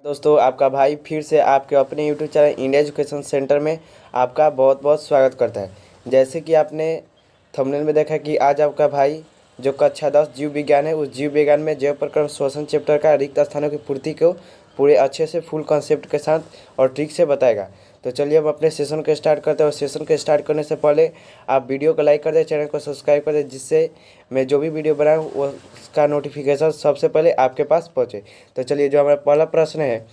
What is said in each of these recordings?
दोस्तों, आपका भाई फिर से आपके अपने YouTube channel India education centre में आपका बहुत बहुत स्वागत करता है। जैसे कि आपने थंबनेल में देखा कि आज आपका भाई जो कक्षा 10 जीव विज्ञान है, उस जीव विज्ञान में जैव प्रक्रम श्वसन चैप्टर का रिक्त स्थानों की पूर्ति को पूरे अच्छे से फुल कॉन्सेप्ट के साथ और ट्रिक से बताएगा। तो चलिए हम अपने सेशन को स्टार्ट करते हैं। और सेशन को स्टार्ट करने से पहले आप वीडियो को लाइक कर दें, चैनल को सब्सक्राइब कर दें, जिससे मैं जो भी वीडियो बनाऊँ वो उसका नोटिफिकेशन सबसे पहले आपके पास पहुँचे। तो चलिए, जो हमारा पहला प्रश्न है,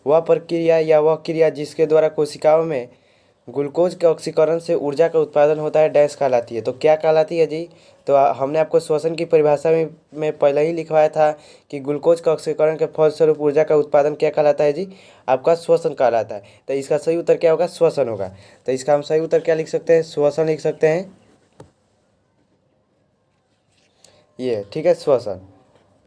वह प्रक्रिया या वह क्रिया जिसके द्वारा कोशिकाओं में ग्लूकोज के ऑक्सीकरण से ऊर्जा का उत्पादन होता है, डैश कहलाती है। तो क्या कहलाती है जी? तो हमने आपको श्वसन की परिभाषा में पहले ही लिखवाया था कि ग्लूकोज का ऑक्सीकरण के फलस्वरूप ऊर्जा का उत्पादन क्या कहलाता है जी? आपका श्वसन कहलाता है। तो इसका सही उत्तर क्या होगा? श्वसन होगा। तो इसका हम सही उत्तर क्या लिख सकते हैं? श्वसन लिख सकते हैं। ये ठीक है, श्वसन।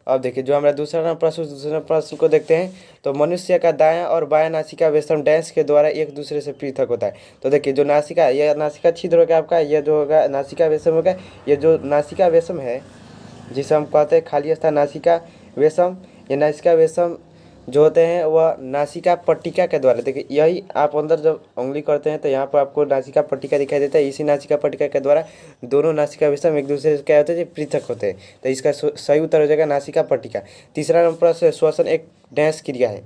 अब देखिए, जो हमारा दूसरा प्रश्न को देखते हैं। तो मनुष्य का दायां और बायां नासिका वेशम डैश के द्वारा एक दूसरे से पृथक होता है। तो देखिए, जो नासिका, यह नासिका छिद्र होगा आपका, यह जो होगा नासिका वेशम होगा। ये जो नासिका वेशम है, जिसे हम कहते हैं खाली स्थान नासिका वेशम, ये नासिका वेशम जो होते हैं वह नासिका पट्टिका के द्वारा, देखिए यही आप अंदर जब उंगली करते हैं तो यहाँ पर आपको नासिका पट्टिका दिखाई देता है। इसी नासिका पट्टिका के द्वारा दोनों नासिका वेशम एक दूसरे से क्या होते हैं, पृथक होते हैं। तो इसका सही उत्तर हो जाएगा नासिका पट्टिका। तीसरा नंबर से श्वसन एक डैश क्रिया है।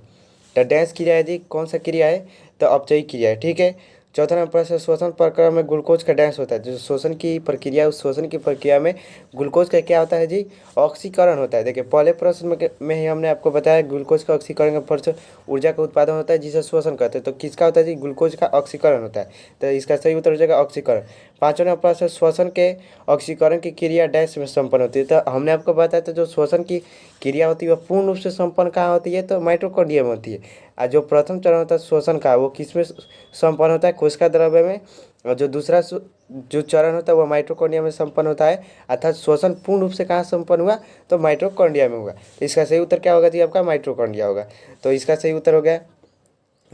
तो डैश क्रिया है जी, कौन सा क्रिया है? तो अपचयी क्रिया है, ठीक है। चौथा नंबर से श्वसन प्रक्रिया में ग्लूकोज का डैश होता है। जो शोषण की प्रक्रिया, उस शोषण की प्रक्रिया में ग्लूकोज का क्या होता है जी? ऑक्सीकरण होता है। देखिए, पहले प्रश्न में ही हमने आपको बताया ग्लूकोज का ऑक्सीकरण के फल से ऊर्जा का उत्पादन होता है, जिसे श्वसन कहते हैं। तो किसका होता है जी? ग्लूकोज का ऑक्सीकरण होता है। तो इसका सही उत्तर हो जाएगा ऑक्सीकरण। पाँचवें नंबर प्रश्न, श्वसन के ऑक्सीकरण की क्रिया डैश में संपन्न होती है। तो हमने आपको बताया था जो श्वसन की क्रिया होती है वह पूर्ण रूप से संपन्न कहाँ होती है? तो माइटोकॉन्ड्रिया में होती है। और जो प्रथम चरण होता है श्वसन का, वो किस में संपन्न होता है? कोशिका द्रव्य में। और जो दूसरा जो चरण होता है वह माइटोकॉन्ड्रिया में संपन्न होता है। अर्थात श्वसन पूर्ण रूप से कहाँ संपन्न हुआ? तो माइटोकॉन्ड्रिया में हुआ। तो इसका सही उत्तर क्या होगा जी? आपका माइटोकॉन्ड्रिया होगा। तो इसका सही उत्तर हो गया।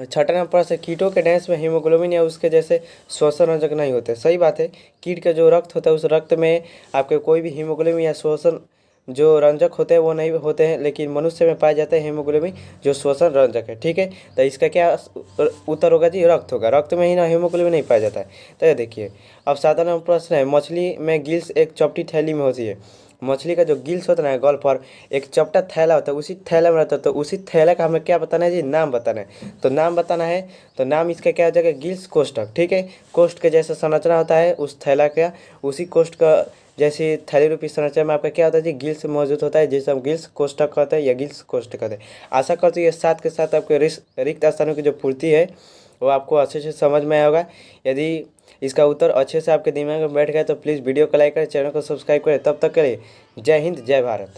छठा नंबर से, कीटों के डैश में हीमोग्लोबिन या उसके जैसे श्वसन रंजक नहीं होते। सही बात है, कीट के जो रक्त होता है उस रक्त में आपके कोई भी हीमोग्लोबिन या श्वसन जो रंजक होते हैं वो नहीं होते हैं, लेकिन मनुष्य में पाया जाता है हीमोग्लोबिन जो श्वसन रंजक है, ठीक है। तो इसका क्या उत्तर होगा जी? रक्त होगा। रक्त में ही ना हीमोग्लोबिन नहीं पाया जाता है। तो ये देखिए, अब 7वां नंबर प्रश्न है, मछली में गिल्स एक चपटी थैली में होती है। मछली का जो गिल्स होता है ना, गल पर एक चपटा थैला होता है, उसी थैला में रहता है। तो उसी थैला का हमें क्या बताना है जी? नाम बताना है। तो नाम बताना है, तो नाम इसका क्या हो जाएगा? गिल्स कोष्ठक, ठीक है। कोष्ठ के जैसा संरचना होता है उस थैला का, उसी कोष्ठ का जैसे थैली रूपी संरचना में आपका क्या होता है जी? गिल्स मौजूद होता है, जिसे हम गिल्स कोष्ठक कहते हैं या गिल्स कोष्ठ कहते हैं। आशा करते हैं ये साथ के साथ आपके रिक्त स्थानों की जो पूर्ति है वो आपको अच्छे से समझ में आया होगा। यदि इसका उत्तर अच्छे से आपके दिमाग में बैठ गया तो प्लीज़ वीडियो को लाइक करें, चैनल को सब्सक्राइब करें। तब तक के लिए जय हिंद, जय भारत।